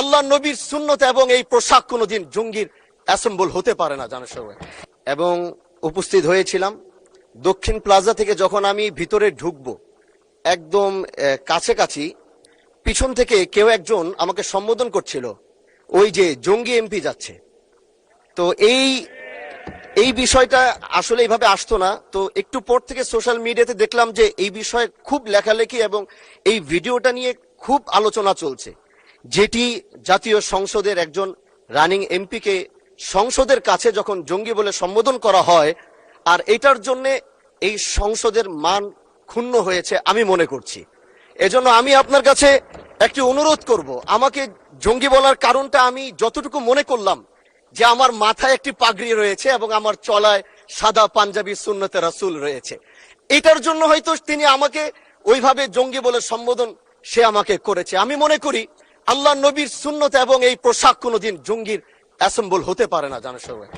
আল্লাহ নবীর সুন্নত এবং এই পোশাক কোনোদিন জঙ্গির অ্যাসেম্বল হতে পারে না জানার সবাই। এবং উপস্থিত হয়েছিলাম দক্ষিণ প্লাজা থেকে যখন আমি ভিতরে ঢুকবো একদম কাছাকাছি পিছন থেকে কেউ একজন আমাকে সম্বোধন করছিল, ওই যে জঙ্গি এমপি যাচ্ছে। তো এই বিষয়টা আসলে এইভাবে আসতো না। তো একটু পর থেকে সোশ্যাল মিডিয়াতে দেখলাম যে এই বিষয়ে খুব লেখালেখি এবং এই ভিডিওটা নিয়ে খুব আলোচনা চলছে, যেটি জাতীয় সংসদের একজন রানিং এমপিকে সংসদের কাছে যখন জঙ্গি বলে সম্বোধন করা হয়, আর এটার জন্য এই সংসদের মান ক্ষুণ্ণ হয়েছে আমি মনে করছি। এজন্য আমি আপনার কাছে একটি অনুরোধ করব, আমাকে জঙ্গি বলার কারণটা আমি যতটুকু মনে করলাম যে আমার মাথায় একটি পাগড়ি রয়েছে এবং আমার চলায় সাদা পাঞ্জাবি সুন্নতে রাসূল রয়েছে, এটার জন্য হয়তো তিনি আমাকে ওইভাবে জঙ্গি বলে সম্বোধন সে আমাকে করেছে। আমি মনে করি আল্লাহ নবীর সুন্নত এবং এই পোশাক কোনোদিন জঙ্গির অ্যাসেম্বল হতে পারে না জানার সবাই।